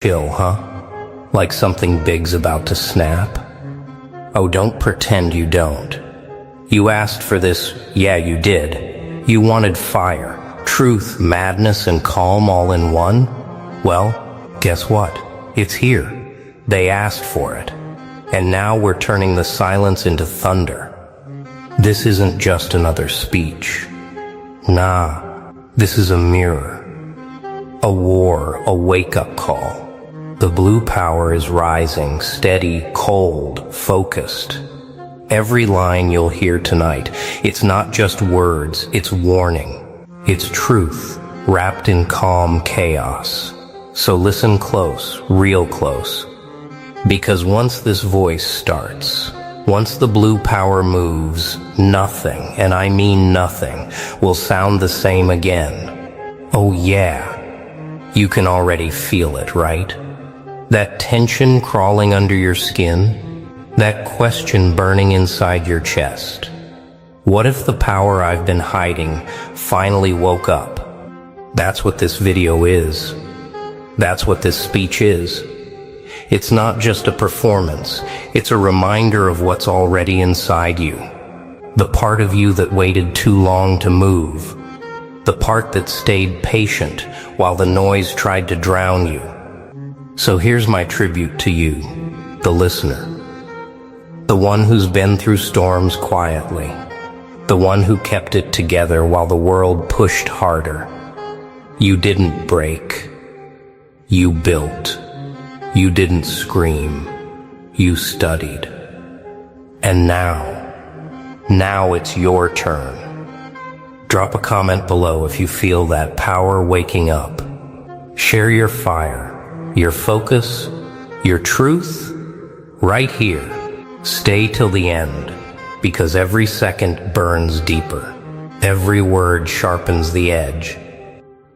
Chill, huh? Like something big's about to snap? Oh, don't pretend you don't. You asked for this, yeah, you did. You wanted fire, truth, madness, and calm all in one? Well, guess what? It's here. They asked for it. And now we're turning the silence into thunder. This isn't just another speech. Nah, this is a mirror. A war, a wake-up call. The blue power is rising, steady, cold, focused. Every line you'll hear tonight, it's not just words, it's warning. It's truth, wrapped in calm chaos. So listen close, real close. Because once this voice starts, once the blue power moves, nothing, and I mean nothing, will sound the same again. Oh yeah, you can already feel it, right? That tension crawling under your skin, that question burning inside your chest. What if the power I've been hiding finally woke up? That's what this video is. That's what this speech is. It's not just a performance, it's a reminder of what's already inside you. The part of you that waited too long to move. The part that stayed patient while the noise tried to drown you. So here's my tribute to you, the listener. The one who's been through storms quietly. The one who kept it together while the world pushed harder. You didn't break. You built. You didn't scream. You studied. And now it's your turn. Drop a comment below if you feel that power waking up. Share your fire, your focus, your truth, right here. Stay till the end, because every second burns deeper. Every word sharpens the edge.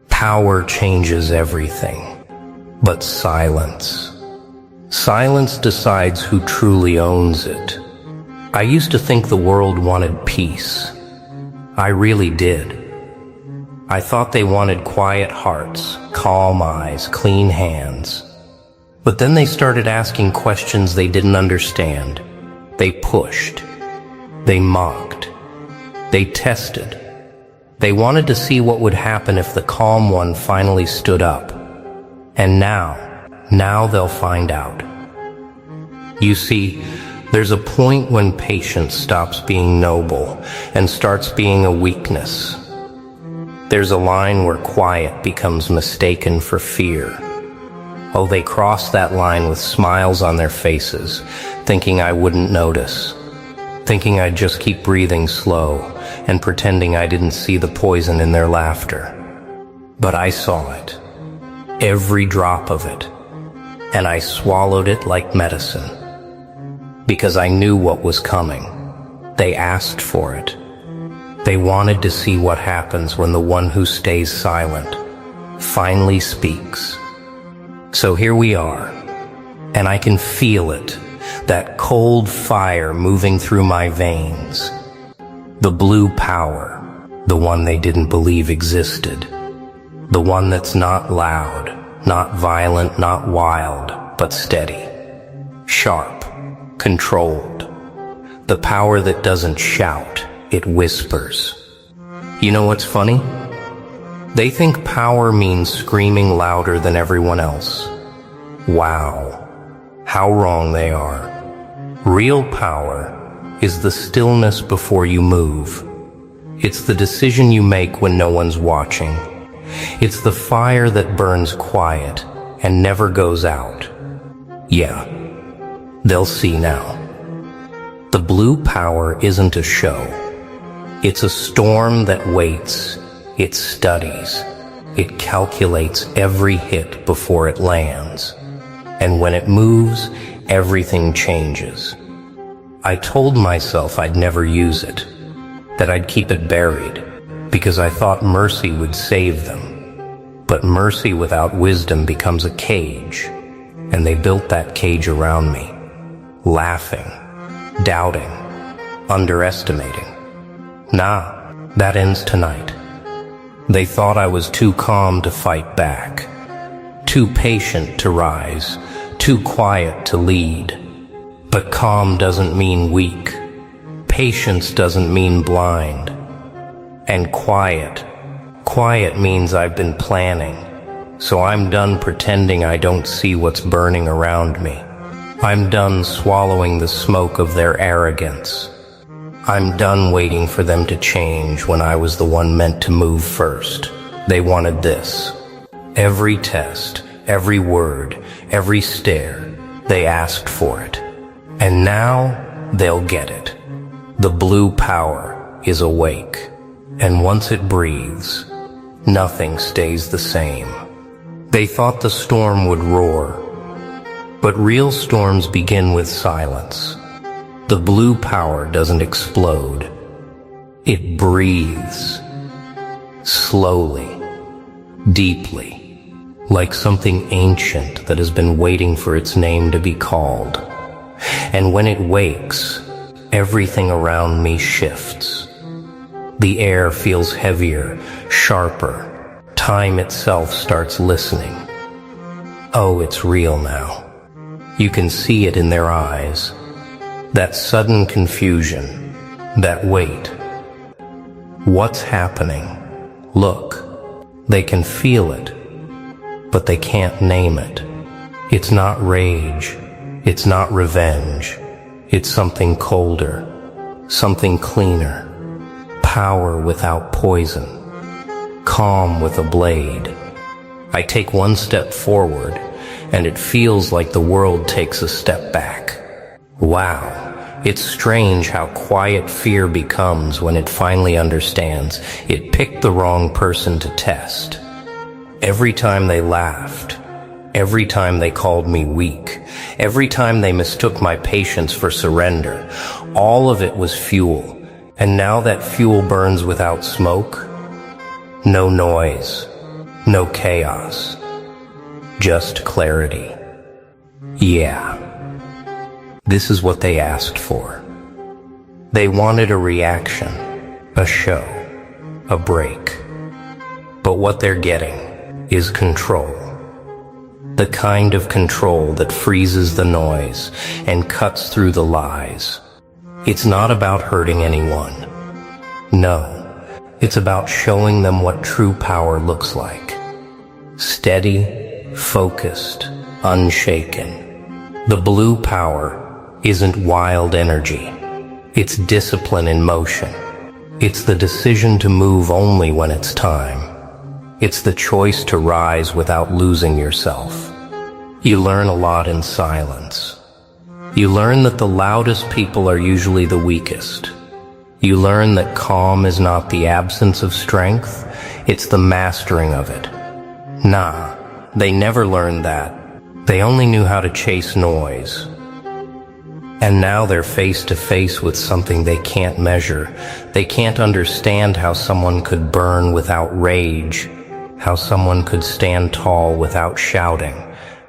Power changes everything. But silence decides who truly owns it. I used to think the world wanted peace. I really did. I thought they wanted quiet hearts, calm eyes, clean hands. But then they started asking questions they didn't understand. They pushed. They mocked. They tested. They wanted to see what would happen if the calm one finally stood up. And now they'll find out. You see, there's a point when patience stops being noble and starts being a weakness. There's a line where quiet becomes mistaken for fear. Oh, they cross that line with smiles on their faces, thinking I wouldn't notice, thinking I'd just keep breathing slow and pretending I didn't see the poison in their laughter. But I saw it, every drop of it, and I swallowed it like medicine, because I knew what was coming. They asked for it. They wanted to see what happens when the one who stays silent finally speaks. So here we are, and I can feel it, that cold fire moving through my veins. The blue power, the one they didn't believe existed. The one that's not loud, not violent, not wild, but steady, sharp, controlled. The power that doesn't shout, it whispers. You know what's funny? They think power means screaming louder than everyone else. Wow, how wrong they are. Real power is the stillness before you move. It's the decision you make when no one's watching. It's the fire that burns quiet and never goes out. Yeah, they'll see now. The blue power isn't a show. It's a storm that waits. It studies. It calculates every hit before it lands. And when it moves, everything changes. I told myself I'd never use it, that I'd keep it buried, because I thought mercy would save them. But mercy without wisdom becomes a cage, and they built that cage around me, laughing, doubting, underestimating. Nah, that ends tonight. They thought I was too calm to fight back, too patient to rise, too quiet to lead. But calm doesn't mean weak. Patience doesn't mean blind. And quiet means I've been planning. So I'm done pretending I don't see what's burning around me. I'm done swallowing the smoke of their arrogance. I'm done waiting for them to change when I was the one meant to move first. They wanted this. Every test, every word, every stare, they asked for it. And now they'll get it. The blue power is awake. And once it breathes, nothing stays the same. They thought the storm would roar, but real storms begin with silence. The blue power doesn't explode. It breathes. Slowly, deeply, like something ancient that has been waiting for its name to be called. And when it wakes, everything around me shifts. The air feels heavier, sharper. Time itself starts listening. Oh, it's real now. You can see it in their eyes. That sudden confusion, that wait. What's happening? Look, they can feel it, but they can't name it. It's not rage. It's not revenge. It's something colder, something cleaner. Power without poison. Calm with a blade. I take one step forward, and it feels like the world takes a step back. Wow, it's strange how quiet fear becomes when it finally understands it picked the wrong person to test. Every time they laughed, every time they called me weak, every time they mistook my patience for surrender, all of it was fuel. And now that fuel burns without smoke. No noise, no chaos, just clarity. Yeah, this is what they asked for. They wanted a reaction, a show, a break. But what they're getting is control. The kind of control that freezes the noise and cuts through the lies. It's not about hurting anyone. No. It's about showing them what true power looks like. Steady, focused, unshaken. The blue power isn't wild energy. It's discipline in motion. It's the decision to move only when it's time. It's the choice to rise without losing yourself. You learn a lot in silence. You learn that the loudest people are usually the weakest. You learn that calm is not the absence of strength, it's the mastering of it. Nah, they never learned that. They only knew how to chase noise. And now they're face to face with something they can't measure. They can't understand how someone could burn without rage, how someone could stand tall without shouting,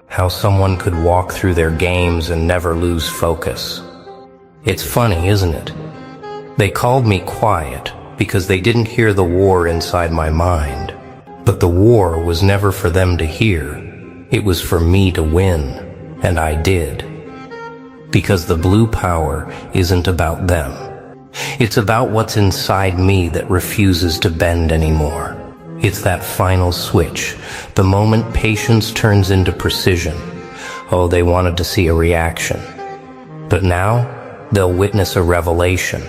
how someone could walk through their games and never lose focus. It's funny, isn't it? They called me quiet because they didn't hear the war inside my mind. But the war was never for them to hear. It was for me to win, and I did. Because the blue power isn't about them. It's about what's inside me that refuses to bend anymore. It's that final switch, the moment patience turns into precision. Oh, they wanted to see a reaction. But now, they'll witness a revelation.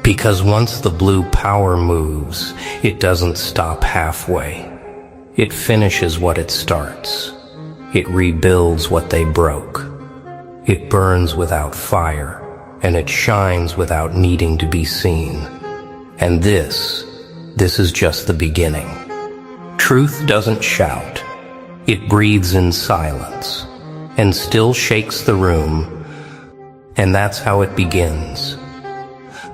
Because once the blue power moves, it doesn't stop halfway. It finishes what it starts. It rebuilds what they broke. It burns without fire, and it shines without needing to be seen. And this is just the beginning. Truth doesn't shout. It breathes in silence, and still shakes the room, and that's how it begins.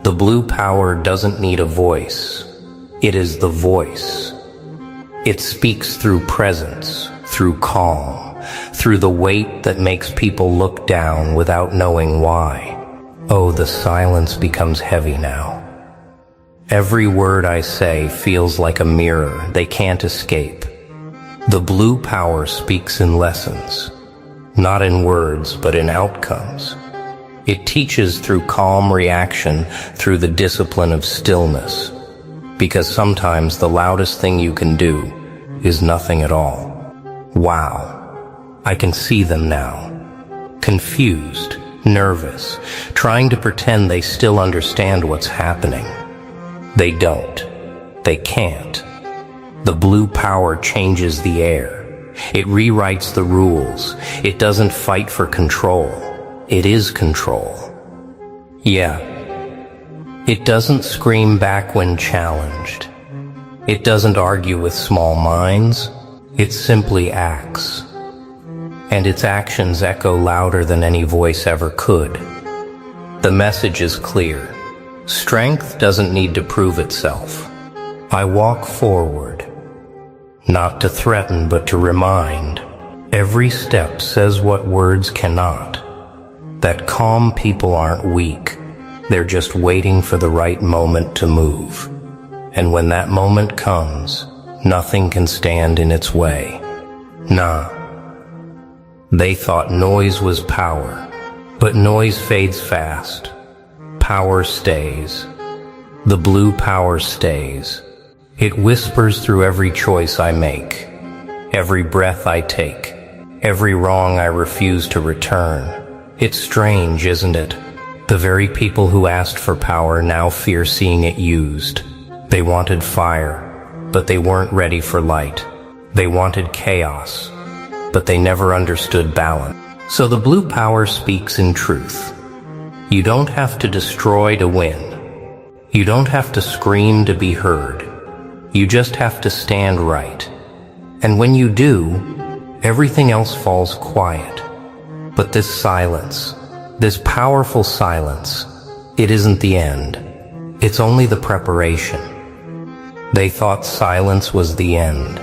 The blue power doesn't need a voice. It is the voice. It speaks through presence, through calm, through the weight that makes people look down without knowing why. Oh, the silence becomes heavy now. Every word I say feels like a mirror they can't escape. The blue power speaks in lessons, not in words, but in outcomes. It teaches through calm reaction, through the discipline of stillness, because sometimes the loudest thing you can do is nothing at all. Wow, I can see them now. Confused, nervous, trying to pretend they still understand what's happening. They don't. They can't. The blue power changes the air. It rewrites the rules. It doesn't fight for control. It is control. Yeah. It doesn't scream back when challenged. It doesn't argue with small minds. It simply acts. And its actions echo louder than any voice ever could. The message is clear. Strength doesn't need to prove itself. I walk forward, not to threaten but to remind. Every step says what words cannot. That calm people aren't weak. They're just waiting for the right moment to move. And when that moment comes, nothing can stand in its way. Nah. They thought noise was power, but noise fades fast. Power stays. The blue power stays. It whispers through every choice I make, every breath I take, every wrong I refuse to return. It's strange, isn't it? The very people who asked for power now fear seeing it used. They wanted fire, but they weren't ready for light. They wanted chaos, but they never understood balance. So the blue power speaks in truth. You don't have to destroy to win. You don't have to scream to be heard. You just have to stand right. And when you do, everything else falls quiet. But this silence, this powerful silence, it isn't the end. It's only the preparation. They thought silence was the end.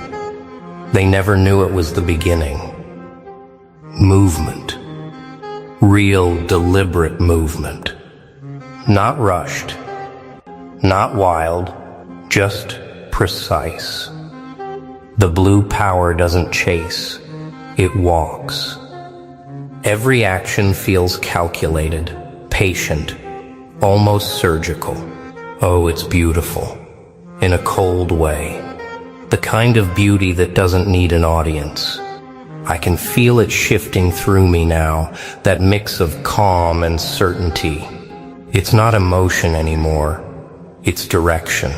They never knew it was the beginning. Movement. Real, deliberate movement. Not rushed. Not wild. Just precise. The blue power doesn't chase. It walks. Every action feels calculated, patient, almost surgical. Oh, it's beautiful. In a cold way. The kind of beauty that doesn't need an audience. I can feel it shifting through me now, that mix of calm and certainty. It's not emotion anymore. It's direction.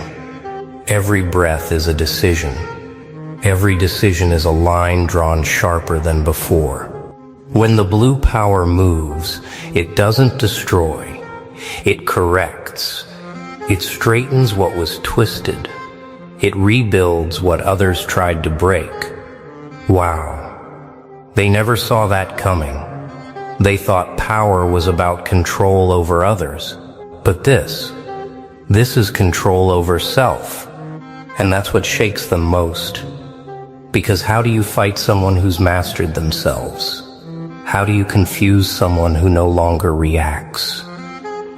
Every breath is a decision. Every decision is a line drawn sharper than before. When the blue power moves, it doesn't destroy. It corrects. It straightens what was twisted. It rebuilds what others tried to break. Wow. They never saw that coming. They thought power was about control over others. But this is control over self. And that's what shakes them most. Because how do you fight someone who's mastered themselves? How do you confuse someone who no longer reacts?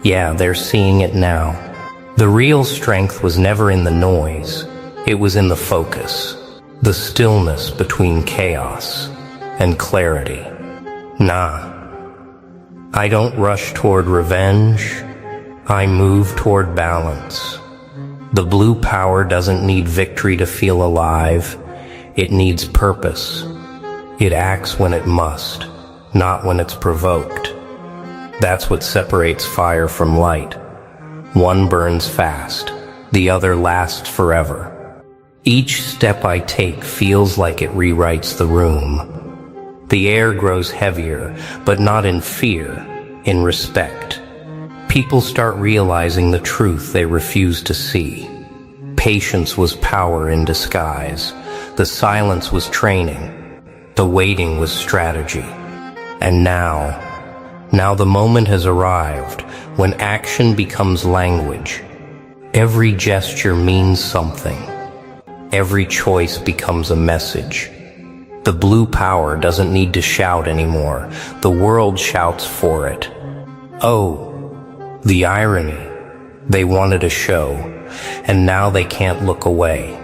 Yeah, they're seeing it now. The real strength was never in the noise. It was in the focus. The stillness between chaos and clarity. Nah. I don't rush toward revenge. I move toward balance. The blue power doesn't need victory to feel alive. It needs purpose. It acts when it must, not when it's provoked. That's what separates fire from light. One burns fast, the other lasts forever. Each step I take feels like it rewrites the room. The air grows heavier, but not in fear, in respect. People start realizing the truth they refuse to see. Patience was power in disguise. The silence was training. The waiting was strategy. And now the moment has arrived when action becomes language. Every gesture means something. Every choice becomes a message. The blue power doesn't need to shout anymore. The world shouts for it. Oh, the irony. They wanted a show, and now they can't look away.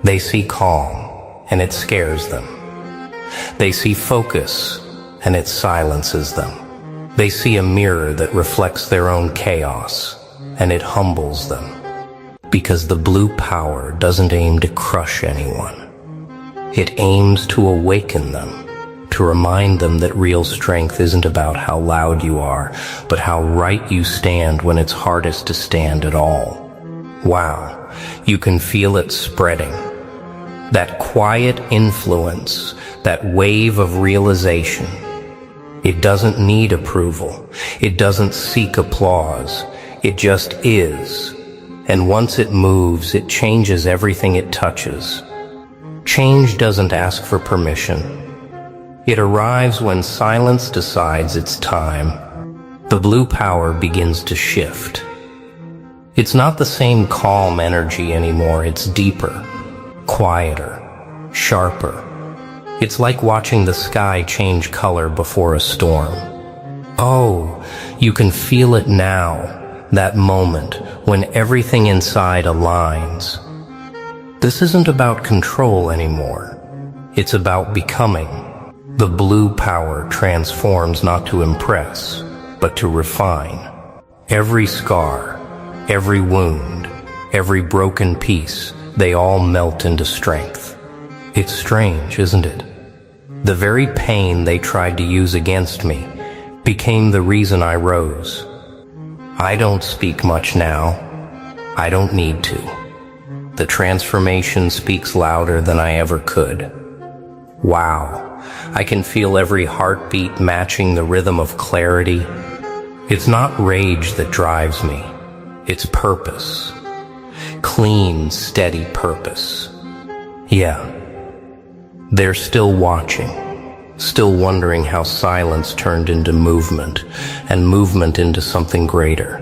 They see calm. and it scares them. They see focus, and it silences them. They see a mirror that reflects their own chaos, and it humbles them. Because the blue power doesn't aim to crush anyone. It aims to awaken them, to remind them that real strength isn't about how loud you are, but how right you stand when it's hardest to stand at all. Wow, you can feel it spreading. That quiet influence, that wave of realization. It doesn't need approval. It doesn't seek applause. It just is. And once it moves, it changes everything it touches. Change doesn't ask for permission. It arrives when silence decides it's time. The blue power begins to shift. It's not the same calm energy anymore. It's deeper, quieter, sharper. It's like watching the sky change color before a storm. Oh, you can feel it now. That moment when everything inside aligns. This isn't about control anymore. It's about becoming. The blue power transforms not to impress, but to refine. Every scar, every wound, every broken piece, they all melt into strength. It's strange, isn't it? The very pain they tried to use against me became the reason I rose. I don't speak much now. I don't need to. The transformation speaks louder than I ever could. Wow, I can feel every heartbeat matching the rhythm of clarity. It's not rage that drives me. It's purpose. Clean, steady purpose. Yeah, they're still watching. Still wondering how silence turned into movement, and movement into something greater.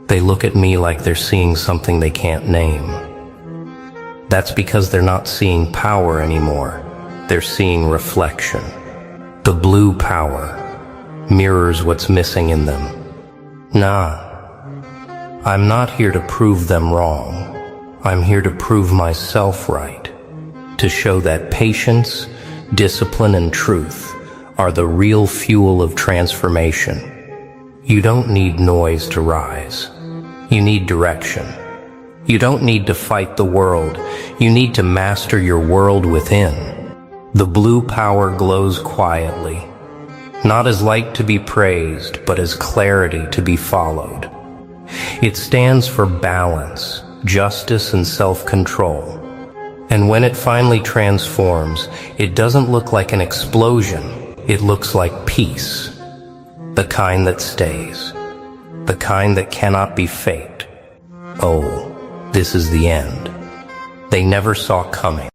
They look at me like they're seeing something they can't name. That's because they're not seeing power anymore. They're seeing reflection. The blue power mirrors what's missing in them. Nah, I'm not here to prove them wrong. I'm here to prove myself right. To show that patience, discipline, and truth are the real fuel of transformation. You don't need noise to rise. You need direction. You don't need to fight the world. You need to master your world within. The blue power glows quietly, not as light to be praised, but as clarity to be followed. It stands for balance, justice, and self-control. And when it finally transforms, it doesn't look like an explosion. It looks like peace. The kind that stays. The kind that cannot be faked. Oh, this is the end. They never saw coming.